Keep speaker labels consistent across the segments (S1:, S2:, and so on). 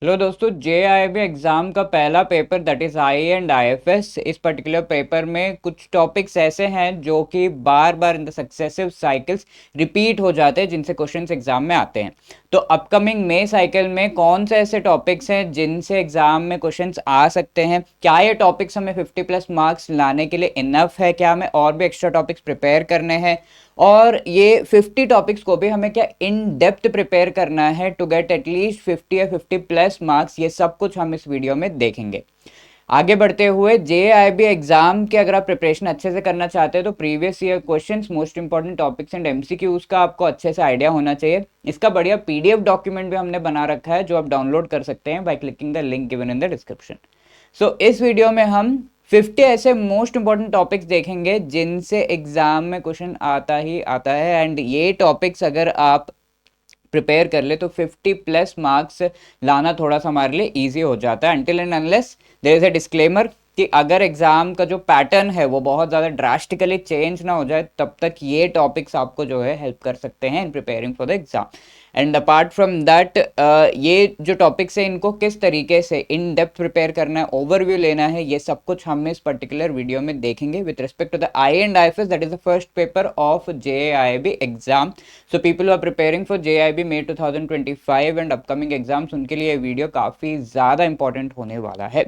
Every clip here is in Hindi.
S1: हेलो दोस्तों, JIB एग्जाम का पहला paper that is I and IFS। इस पर्टिकुलर पेपर में कुछ टॉपिक्स ऐसे हैं जो कि बार बार in the successive cycles repeat हो जाते हैं, जिनसे क्वेश्चंस एग्जाम में आते हैं। तो अपकमिंग मे साइकिल में कौन से ऐसे टॉपिक्स हैं जिनसे एग्जाम में क्वेश्चंस आ सकते हैं? क्या ये टॉपिक्स हमें 50+ मार्क्स लाने के लिए इनफ है? क्या हमें और भी एक्स्ट्रा टॉपिक्स प्रिपेयर करने हैं? और ये 50 टॉपिक्स को भी हमें क्या इन डेप्थ प्रिपेयर करना है टू गेट एटलीस्ट 50 या 50+ मार्क्स? ये सब कुछ हम इस वीडियो में देखेंगे। आगे बढ़ते हुए, JIB एग्जाम के अगर आप प्रिपरेशन अच्छे से करना चाहते हैं तो previous year questions, most important topics and MCQs का आपको अच्छे से आइडिया होना चाहिए। इसका बढ़िया PDF डॉक्यूमेंट भी हमने बना रखा है जो आप डाउनलोड कर सकते हैं by clicking the link given in the description. So इस वीडियो में हम 50 ऐसे मोस्ट इंपॉर्टेंट टॉपिक्स देखेंगे जिनसे एग्जाम में क्वेश्चन आता ही आता है, एंड ये टॉपिक्स अगर आप प्रिपेयर कर ले तो 50+ मार्क्स लाना थोड़ा सा हमारे लिए इजी हो जाता है। Until and unless there is a disclaimer कि अगर एग्जाम का जो पैटर्न है वो बहुत ज़्यादा ड्रास्टिकली चेंज ना हो जाए, तब तक ये टॉपिक्स आपको जो है हेल्प कर सकते हैं in preparing for the exam. And apart from that, ये जो टॉपिक्स है इनको किस तरीके से इन डेप्थ प्रिपेयर करना है, ओवरव्यू लेना है, ये सब कुछ हम इस पर्टिकुलर वीडियो में देखेंगे with respect to the I and IFS, that is the first paper of JIB exam. So people are preparing for JIB May 2025 and upcoming exams, उनके लिए ये वीडियो काफ़ी ज़्यादा इंपॉर्टेंट होने वाला है।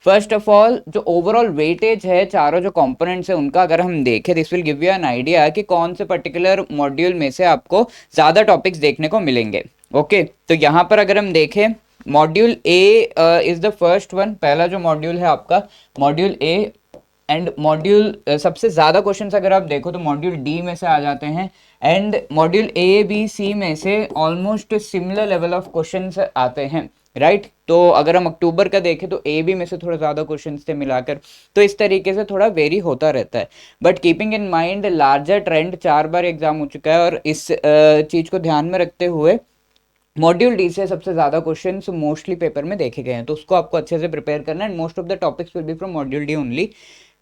S1: फर्स्ट ऑफ ऑल, जो ओवरऑल वेटेज है चारों जो कंपोनेंट्स है उनका अगर हम देखें, this will give you an idea कि कौन से पर्टिकुलर मॉड्यूल में से आपको ज़्यादा टॉपिक्स देखने को मिलेंगे। ओके, तो यहाँ पर अगर हम देखें, module A is the first one. पहला जो मॉड्यूल है आपका मॉड्यूल ए, एंड मॉड्यूल सबसे ज़्यादा क्वेश्चंस अगर आप देखो तो मॉड्यूल डी में से आ जाते हैं, and module A B C में से almost similar level of questions आते हैं, राइट। तो अगर हम अक्टूबर का देखें तो AB में से थोड़ा ज़्यादा क्वेश्चंस थे मिलाकर, तो इस तरीके से थोड़ा वेरी होता रहता है। But keeping in mind larger trend, 4 bar exam हो चुका है, और इस चीज़ को ध्यान में रखते हुए मॉड्यूल डी से सबसे ज़्यादा क्वेश्चंस मोस्टली पेपर में देखे गए हैं, तो उसको आपको अच्छे से प्रिपेयर करना है। And most of the topics will be from module D only.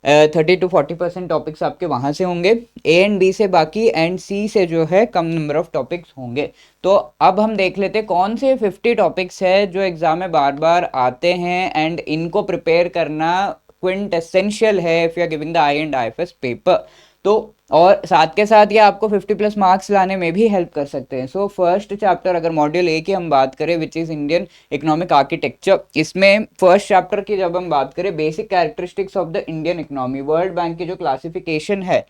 S1: 30 to 40% topics आपके वहाँ से होंगे, A एंड B से बाकी, एंड C से जो है कम नंबर ऑफ टॉपिक्स होंगे। तो अब हम देख लेते हैं कौन से 50 टॉपिक्स है जो एग्जाम में बार बार आते हैं, एंड इनको प्रिपेयर करना क्विंट एसेंशियल है if you are giving the I and IFS paper. तो और साथ के साथ ये आपको 50+ मार्क्स लाने में भी हेल्प कर सकते हैं। सो फर्स्ट चैप्टर अगर मॉड्यूल ए की हम बात करें, which is Indian economic architecture, इसमें फर्स्ट चैप्टर की जब हम बात करें, basic characteristics of the Indian economy, world bank की जो क्लासिफिकेशन है,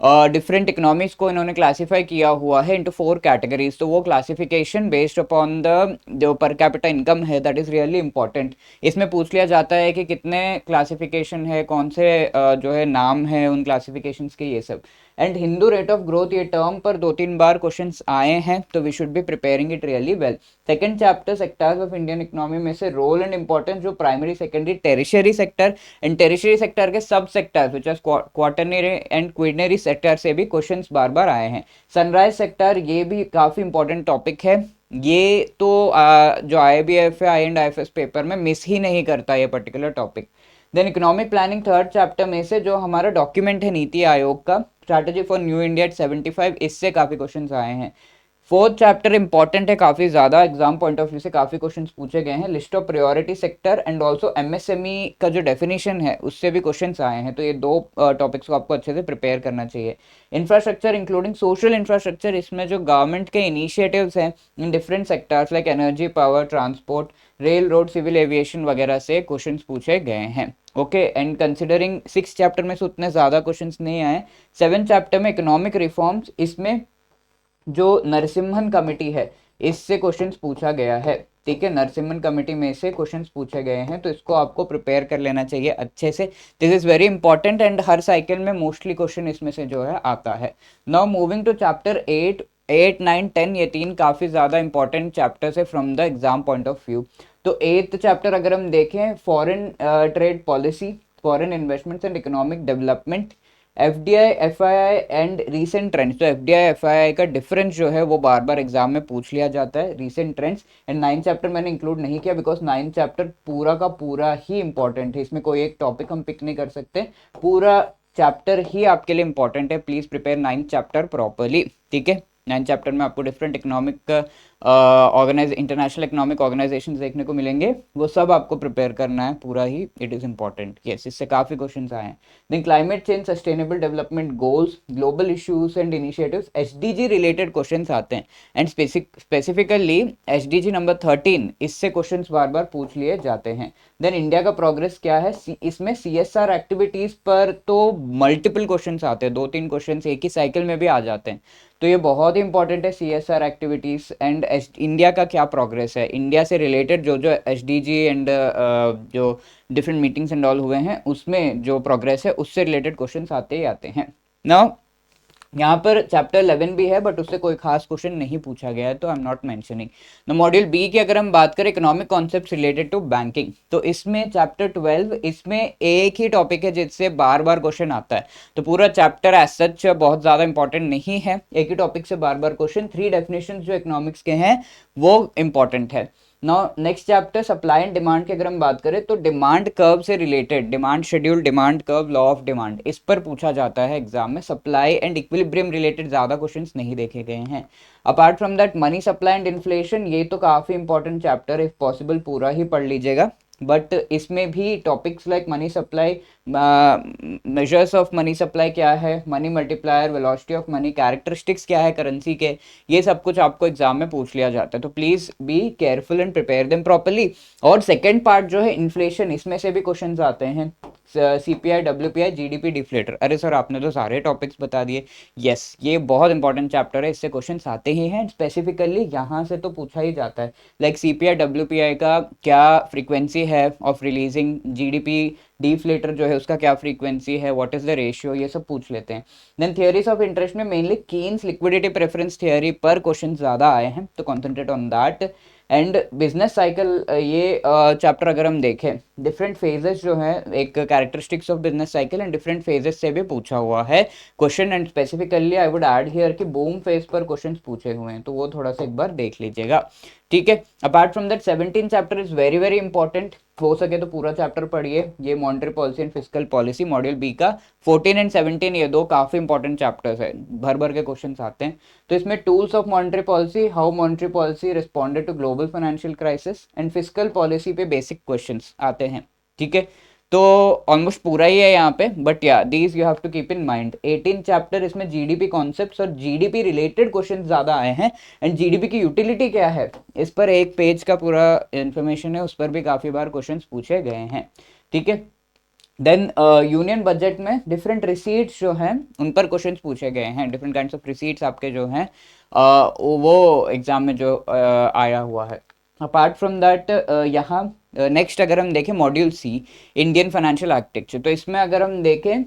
S1: डिफरेंट इकोनॉमीज को इन्होंने क्लासीफाई किया हुआ है इनटू 4 कैटेगरीज। तो वो क्लासिफिकेशन बेस्ड अपॉन द जो पर कैपिटा इनकम है, दैट इज रियली इंपॉर्टेंट। इसमें पूछ लिया जाता है कि कितने क्लासिफिकेशन है, कौन से जो है नाम है उन क्लासिफिकेशंस के, ये सब। And Hindu rate of growth, ये टर्म पर 2-3 बार क्वेश्चंस आए हैं, तो we should be preparing it really well. Second chapter sectors of Indian economy में से रोल एंड इंपॉर्टेंस, जो primary secondary tertiary sector and tertiary sector के sub sectors which are quaternary and quinary sector से भी क्वेश्चंस बार बार आए हैं। सनराइज सेक्टर, ये भी काफ़ी इंपॉर्टेंट टॉपिक है। ये तो जो IBF है, आई एंड IFS पेपर में मिस ही नहीं करता ये particular topic. Then economic planning, third chapter में से जो हमारा डॉक्यूमेंट है नीति आयोग का, स्ट्रैटेजी फॉर न्यू इंडिया 75, इससे काफ़ी क्वेश्चंस आए हैं। फोर्थ चैप्टर इंपॉर्टेंट है काफ़ी ज़्यादा, एग्जाम पॉइंट ऑफ व्यू से काफ़ी क्वेश्चंस पूछे गए हैं। List of priority sector and also MSME का जो डेफिनेशन है उससे भी क्वेश्चंस आए हैं, तो ये दो टॉपिक्स को आपको अच्छे से प्रिपेयर करना चाहिए। इंफ्रास्ट्रक्चर इंक्लूडिंग सोशल इंफ्रास्ट्रक्चर, इसमें जो गवर्नमेंट के इनिशिएटिव्स हैं इन different sectors like energy, power, transport, rail, road, civil aviation वगैरह से क्वेश्चंस पूछे गए हैं। ओके, एंड कंसिडरिंग 6 चैप्टर में से उतने ज़्यादा क्वेश्चंस नहीं आए। 7 चैप्टर में इकोनॉमिक रिफॉर्म्स, इसमें जो नरसिम्हन कमेटी है इससे क्वेश्चंस पूछा गया है, ठीक है। नरसिम्हन कमेटी में से क्वेश्चंस पूछे गए हैं, तो इसको आपको प्रिपेयर कर लेना चाहिए अच्छे से। This is very important, and her cycle में मोस्टली क्वेश्चन इसमें से जो है आता है। नाउ मूविंग टू चैप्टर 8, 9, 10, ये तीन काफ़ी ज़्यादा इंपॉर्टेंट चैप्टर्स है from the exam point of view. तो 8th चैप्टर अगर हम देखें, foreign trade policy, foreign investments and economic development, FDI FII and recent trends. तो FDI FII का डिफरेंस जो है वो बार बार एग्जाम में पूछ लिया जाता है, recent trends. And 9th chapter मैंने इंक्लूड नहीं किया बिकॉज 9th चैप्टर पूरा का पूरा ही इंपॉर्टेंट है, इसमें कोई एक टॉपिक हम पिक नहीं कर सकते, पूरा चैप्टर ही आपके लिए इंपॉर्टेंट है। Please prepare 9th chapter properly, ठीक है। 9th चैप्टर में आपको different economic international economic organisation देखने को मिलेंगे, वो सब आपको प्रिपेयर करना है पूरा ही, इट इज़ इंपॉर्टेंट। यस, इससे काफ़ी क्वेश्चंस आए हैं। Then climate change, sustainable development goals, global issues and initiatives, SDG related questions आते हैं। एंड स्पेसिफिकली एसडीजी नंबर 13, इससे क्वेश्चंस बार बार पूछ लिए जाते हैं। देन इंडिया का प्रोग्रेस क्या है, इसमें सीएसआर एक्टिविटीज पर तो मल्टीपल क्वेश्चंस आते हैं, 2-3 क्वेश्चंस एक ही साइकिल में भी आ जाते हैं। तो ये बहुत ही इंपॉर्टेंट है, सीएसआर एक्टिविटीज एंड इंडिया का क्या प्रोग्रेस है, इंडिया से रिलेटेड जो जो एसडीजी एंड जो डिफरेंट मीटिंग्स एंड ऑल हुए हैं उसमें जो प्रोग्रेस है उससे रिलेटेड क्वेश्चंस आते ही आते हैं। नाउ यहाँ पर चैप्टर 11 भी है बट उससे कोई खास क्वेश्चन नहीं पूछा गया है, तो I am not mentioning. The module B की अगर हम बात करें, economic concepts related to banking, तो इसमें चैप्टर 12, इसमें एक ही टॉपिक है जिससे बार बार क्वेश्चन आता है। तो पूरा चैप्टर एज सच बहुत ज़्यादा इंपॉर्टेंट नहीं है, एक ही टॉपिक से बार बार क्वेश्चन, 3 डेफिनेशन जो इकोनॉमिक्स के हैं वो इंपॉर्टेंट है। Now next chapter supply and demand की अगर हम बात करें, तो डिमांड कर्व से related, demand schedule, demand curve, law of demand, इस पर पूछा जाता है एग्जाम में। सप्लाई एंड इक्विलिब्रियम रिलेटेड ज़्यादा क्वेश्चंस नहीं देखे गए हैं। Apart from that money supply and inflation, ये तो काफ़ी इंपॉर्टेंट चैप्टर है, इफ पॉसिबल पूरा ही पढ़ लीजिएगा। बट इसमें भी topics like money supply, measures of money supply क्या है, money multiplier, velocity of money, characteristics क्या है करेंसी के, ये सब कुछ आपको एग्जाम में पूछ लिया जाता है। तो please be careful and prepare them properly. और सेकेंड पार्ट जो है इन्फ्लेशन, इसमें से भी क्वेश्चंस आते हैं, सीपीआई, डब्ल्यूपीआई, जीडीपी डिफ्लेटर। अरे सर आपने तो सारे टॉपिक्स बता दिए। यस, ये बहुत इंपॉर्टेंट चैप्टर है, इससे क्वेश्चंस आते ही हैं, स्पेसिफिकली यहाँ से तो पूछा ही जाता है। लाइक सीपीआई डब्ल्यूपीआई का क्या फ्रीक्वेंसी है ऑफ रिलीजिंग, जीडीपी डिफ्लेटर जो है उसका क्या फ्रीक्वेंसी है, व्हाट इज द रेशियो, ये सब पूछ लेते हैं। देन थियरीज ऑफ इंटरेस्ट में mainly Keynes liquidity preference theory पर क्वेश्चन ज़्यादा आए हैं, तो concentrate on that. And business cycle, ये चैप्टर अगर हम देखें, डिफरेंट फेजेस जो है, एक characteristics of business cycle and different phases से भी पूछा हुआ है question. And specifically I would add here कि बूम फेज पर क्वेश्चंस पूछे हुए हैं, तो वो थोड़ा सा एक बार देख लीजिएगा, ठीक है। Apart from that 17 chapter is very very important, हो सके तो पूरा चैप्टर पढ़िए। ये monetary policy and fiscal policy module B का 14 एंड 17, ये दो काफी इंपॉर्टेंट चैप्टर्स है, भर भर के क्वेश्चंस आते हैं। तो इसमें tools of monetary policy, how monetary policy responded to global financial crisis, and fiscal policy पे बेसिक क्वेश्चंस आते हैं, ठीक है। तो ऑलमोस्ट पूरा ही है यहाँ पे, बट या these you have to keep in mind. 18 chapter, इसमें जीडीपी कॉन्सेप्ट्स और जीडीपी रिलेटेड क्वेश्चन ज्यादा आए हैं। एंड जीडीपी की यूटिलिटी क्या है, इस पर एक पेज का पूरा इंफॉर्मेशन है, उस पर भी काफी बार क्वेश्चंस पूछे गए हैं, ठीक है। देन यूनियन बजट में डिफरेंट रिसीट्स जो हैं उन पर क्वेश्चंस पूछे गए हैं, डिफरेंट काइंड्स ऑफ रिसीट्स आपके जो हैं वो एग्जाम में जो आया हुआ है। अपार्ट फ्रॉम दैट यहाँ नेक्स्ट अगर हम देखें मॉड्यूल सी, इंडियन फाइनेंशियल आर्किटेक्चर, तो इसमें अगर हम देखें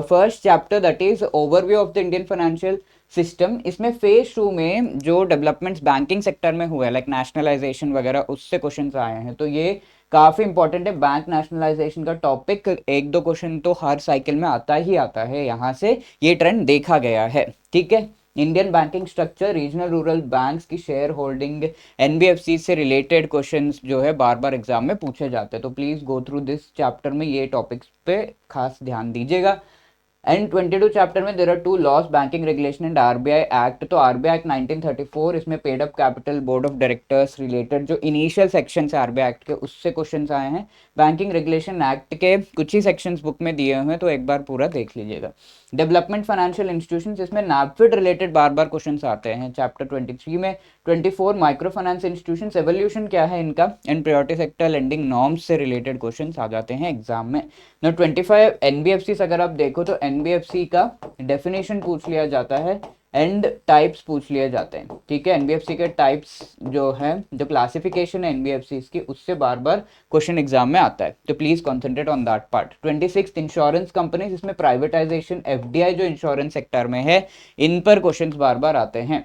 S1: first chapter that is overview of the Indian financial system, इसमें फेज 2 में जो डेवलपमेंट्स बैंकिंग सेक्टर में हुए लाइक नेशनलाइजेशन वगैरह, उससे क्वेश्चंस आए हैं। तो ये काफी इंपॉर्टेंट है, बैंक नेशनलाइजेशन का टॉपिक, एक दो क्वेश्चन तो हर साइकिल में आता ही आता है, यहाँ से ये ट्रेंड देखा गया है, ठीक है। Indian banking structure, regional rural banks की शेयर होल्डिंग, एनबीएफसी से रिलेटेड क्वेश्चंस जो है बार बार एग्जाम में पूछे जाते हैं, तो please go through this chapter में ये टॉपिक्स पे खास ध्यान दीजिएगा। एंड 22 चैप्टर में there are two laws, banking regulation and RBI act, तो आरबीआई एक्ट 1934, इसमें paid up capital, board of directors related जो इनिशियल सेक्शन है आरबीआई एक्ट के, उससे क्वेश्चंस आए हैं। बैंकिंग रेगुलेशन एक्ट के कुछ ही सेक्शंस बुक में दिए हुए हैं, तो एक बार पूरा देख लीजिएगा। डेवलपमेंट फाइनेंशियल इंस्टीट्यूशंस, इसमें नैपफिड रिलेटेड बार बार क्वेश्चंस आते हैं चैप्टर 23 में। 24 माइक्रो फाइनेंस इंस्टीट्यूशंस, एवोल्यूशन क्या है इनका, and priority sector lending norms से रिलेटेड क्वेश्चंस आ जाते हैं एग्जाम में। ना 25 एनबीएफसी अगर आप देखो तो एनबीएफसी का डेफिनेशन पूछ लिया जाता है एंड टाइप्स पूछ लिए जाते हैं, ठीक है। एनबीएफसी के टाइप्स जो है, जो क्लासिफिकेशन है एनबीएफसी की, उससे बार बार क्वेश्चन एग्जाम में आता है, तो please concentrate on that part. 26 insurance companies, इसमें प्राइवेटाइजेशन, एफडीआई जो इंश्योरेंस सेक्टर में है, इन पर क्वेश्चन बार बार आते हैं,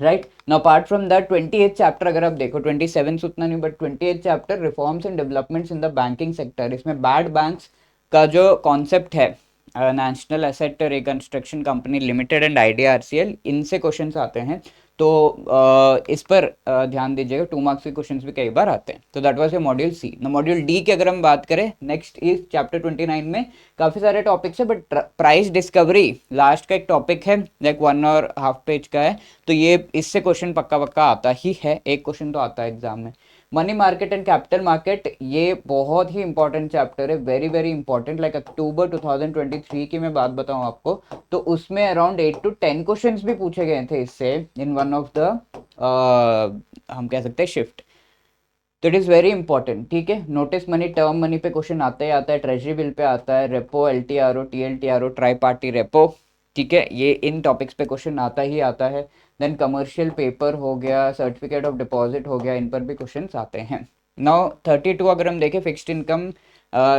S1: right. Now apart from that 28 chapter अगर आप देखो, 27 उतना नहीं but 28 chapter reforms and developments in the banking sector, इसमें बैड बैंक्स का जो कॉन्सेप्ट है, national asset reconstruction company limited and IDRCL, इनसे क्वेश्चंस आते हैं। तो इस पर ध्यान दीजिएगा, 2 मार्क्स के क्वेश्चंस भी कई बार आते हैं। तो that was your module C. Module D की अगर हम बात करें, नेक्स्ट इज चैप्टर 29 में काफी सारे टॉपिक्स है, बट प्राइस डिस्कवरी लास्ट का एक टॉपिक है, लाइक 1.5 पेज का है, तो ये इससे क्वेश्चन पक्का पक्का आता ही है, एक क्वेश्चन तो आता है एग्जाम में। Money market and capital market, ये बहुत ही इंपॉर्टेंट चैप्टर है, very very important. Like October 2023 की मैं बात बताऊं आपको, तो उसमें अराउंड 8 to 10 क्वेश्चंस भी पूछे गए थे इससे, इन वन ऑफ द हम कह सकते हैं शिफ्ट। तो इट इज़ वेरी इंपॉर्टेंट, ठीक है। नोटिस मनी, टर्म मनी पे क्वेश्चन आता ही आता है, ट्रेजरी बिल पे आता है, रेपो, एलटीआरओ, टीएलटीआरओ, ट्राई पार्टी रेपो, ठीक है, ये इन टॉपिक्स पे क्वेश्चन आता ही आता है। देन कमर्शियल पेपर हो गया, सर्टिफिकेट ऑफ डिपॉजिट हो गया, इन पर भी क्वेश्चन आते हैं। नाउ 32 अगर हम देखें, fixed income,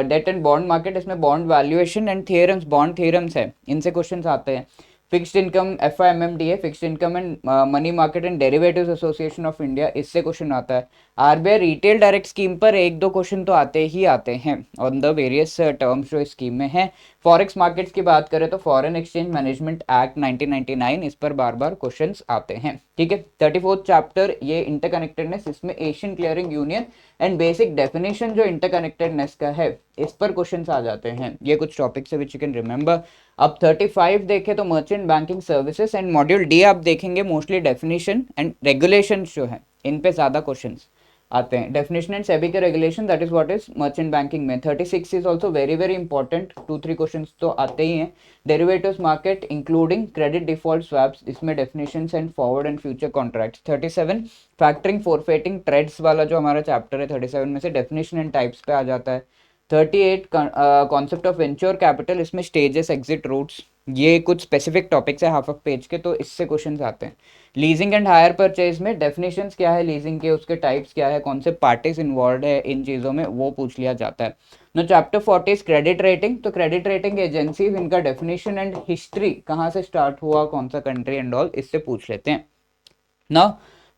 S1: debt and bond market, इसमें bond valuation and theorems, bond theorems है, इनसे क्वेश्चन आते हैं। फिक्स्ड इनकम FIMMD है, fixed income and money market and derivatives association of India, इससे क्वेश्चन आता है। RBI रिटेल डायरेक्ट स्कीम पर 1-2 क्वेश्चन तो आते ही आते हैं ऑन द वेरियस टर्म्स जो इस स्कीम में है। फॉरेक्स मार्केट्स की बात करें तो फॉरेन एक्सचेंज मैनेजमेंट एक्ट 1999, इस पर बार बार क्वेश्चंस आते हैं, ठीक है। 34th चैप्टर, ये इंटरकनेक्टेडनेस, इसमें Asian clearing union and basic definition जो इंटरकनेक्टेडनेस का है, इस पर क्वेश्चंस आ जाते हैं। ये कुछ टॉपिक्स है विच यू कैन रिमेंबर। अब 35 देखें तो merchant banking services and module D आप देखेंगे, मोस्टली डेफिनेशन एंड रेगुलेशन जो है, इन पे ज्यादा क्वेश्चंस आते हैं। डेफिनेशन एंड सेबी के regulation, that is what is merchant banking में। 36 is also very very important, 2-3 questions तो आते ही हैं। Derivatives market including credit default swaps, इसमें definitions and forward and future contracts. 37 factoring forfaiting trades वाला जो हमारा चैप्टर है 37 में से, डेफिनेशन एंड टाइप्स पे आ जाता है। 38 कॉन्सेप्ट ऑफ वेंचर कैपिटल, इसमें स्टेजेस, एग्जिट रूट्स, ये कुछ स्पेसिफिक टॉपिक्स है हाफ ऑफ पेज के, तो इससे क्वेश्चंस आते हैं। लीजिंग एंड हायर परचेज में डेफिनेशंस क्या है लीजिंग के, उसके टाइप्स क्या है, कौन से पार्टीज इन्वॉल्व है इन चीज़ों में, वो पूछ लिया जाता है। No chapter 40 is credit rating, तो क्रेडिट रेटिंग एजेंसीज, इनका डेफिनेशन एंड हिस्ट्री, कहाँ से स्टार्ट हुआ, कौन सा कंट्री एंड ऑल, इससे पूछ लेते हैं ना।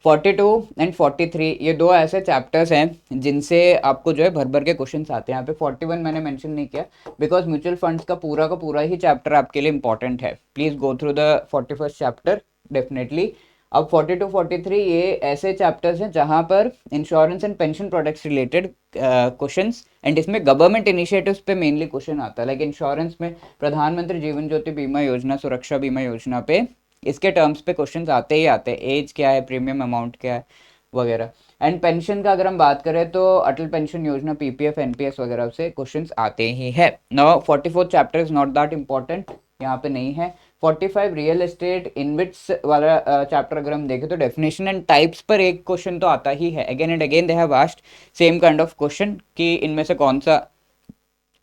S1: 42 एंड 43, ये दो ऐसे चैप्टर्स हैं जिनसे आपको जो है भर भर के क्वेश्चंस आते हैं। यहाँ पे 41 मैंने मेंशन नहीं किया बिकॉज म्यूचुअल फंड्स का पूरा ही चैप्टर आपके लिए इंपॉर्टेंट है। Please go through the 41st chapter definitely. अब 42 43 ये ऐसे चैप्टर्स हैं जहां पर insurance and pension products related questions, and इसमें गवर्नमेंट इनिशिएटिव्स पे मेनली क्वेश्चन आता है। लाइक इंश्योरेंस में प्रधानमंत्री जीवन ज्योति बीमा योजना, सुरक्षा बीमा योजना पे इसके टर्म्स पे क्वेश्चंस आते ही आते हैं, एज क्या है, प्रीमियम अमाउंट क्या है वगैरह। एंड पेंशन का अगर हम बात करें तो अटल पेंशन योजना, PPF, NPS वगैरह से क्वेश्चंस आते ही है। Now 44 chapter is not that important, यहाँ पे नहीं है। 45 रियल एस्टेट इनविट्स वाला चैप्टर अगर हम देखें तो डेफिनेशन एंड टाइप्स पर एक क्वेश्चन तो आता ही है। Again and again they have asked same kind of question कि इनमें से कौन सा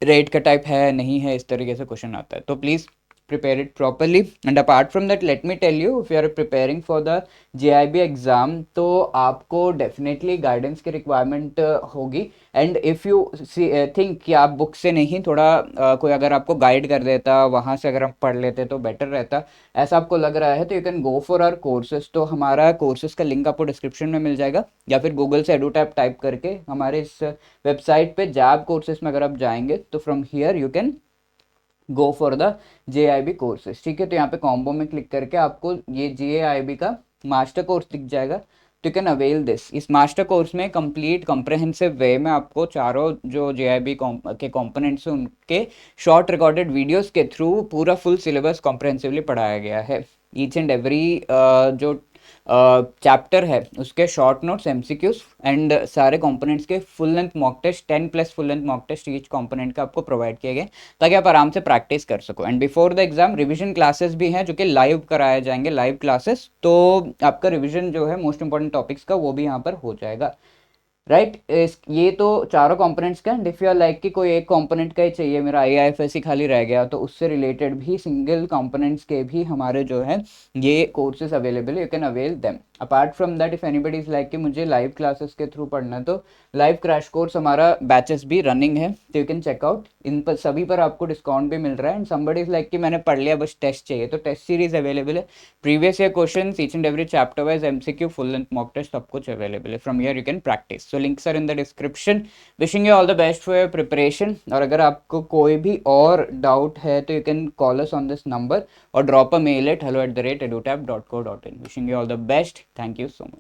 S1: रेट का टाइप है, नहीं है, इस तरीके से क्वेश्चन आता है। तो please prepare it properly. And apart from that, let me tell you, if you are preparing for the JIB exam, तो आपको definitely guidance की requirement होगी। and if you think कि आप बुक से नहीं, थोड़ा कोई अगर आपको गाइड कर देता, वहाँ से अगर आप पढ़ लेते तो बेटर रहता, ऐसा आपको लग रहा है, तो you can go for our courses. तो हमारा कोर्सेज का लिंक आपको डिस्क्रिप्शन में मिल जाएगा, या फिर गूगल से एडुटैप टाइप करके हमारे इस वेबसाइट पे जैब कोर्सेज में अगर आप जाएंगे तो from here you can go for the JIB courses, ठीक है। तो यहाँ पे कॉम्बो में क्लिक करके आपको ये JIB का मास्टर कोर्स दिख जाएगा, तो यू कैन अवेल दिस। इस मास्टर कोर्स में कंप्लीट कॉम्प्रहेंसिव वे में आपको चारों जो JIB के कंपोनेंट्स हैं उनके शॉर्ट रिकॉर्डेड वीडियोस के थ्रू पूरा फुल सिलेबस कॉम्प्रहेंसिवली पढ़ाया गया है। ईच एंड एवरी जो चैप्टर है उसके शॉर्ट नोट्स, MCQs एंड सारे कंपोनेंट्स के full length mock test, 10+ full length mock test each component का आपको प्रोवाइड किए गए, ताकि आप आराम से प्रैक्टिस कर सको। And before the exam revision classes भी हैं जो कि लाइव कराए जाएंगे, लाइव क्लासेस, तो आपका रिवीजन जो है मोस्ट इंपॉर्टेंट टॉपिक्स का वो भी यहाँ पर हो जाएगा, राइट। ये तो चारों कंपोनेंट्स का। And if you are like कि कोई एक कंपोनेंट का ही चाहिए, मेरा IIFS ही खाली रह गया, तो उससे रिलेटेड भी सिंगल कंपोनेंट्स के भी हमारे जो है ये courses available, you can avail them. Apart from that, if anybody is like कि मुझे लाइव क्लासेस के थ्रू पढ़ना है, तो लाइव क्रैश कोर्स हमारा बैचेस भी रनिंग है, तो यू कैन चेकआउट। इन पर सभी पर आपको डिस्काउंट भी मिल रहा है। एंड समबडी इज लाइक कि मैंने पढ़ लिया बस टेस्ट चाहिए, तो टेस्ट सीरीज अवेलेबल है, previous year question, each and every chapter wise MCQ, full length mock test, सब कुछ अवेलेबल है। From here you can practice. So links are in the description. Wishing you all the best for your preparation. और अगर आपको कोई भी और doubt है तो you can call us on this number or drop a mail at hello@edutap.co.in. Wishing you all the best. Thank you so much.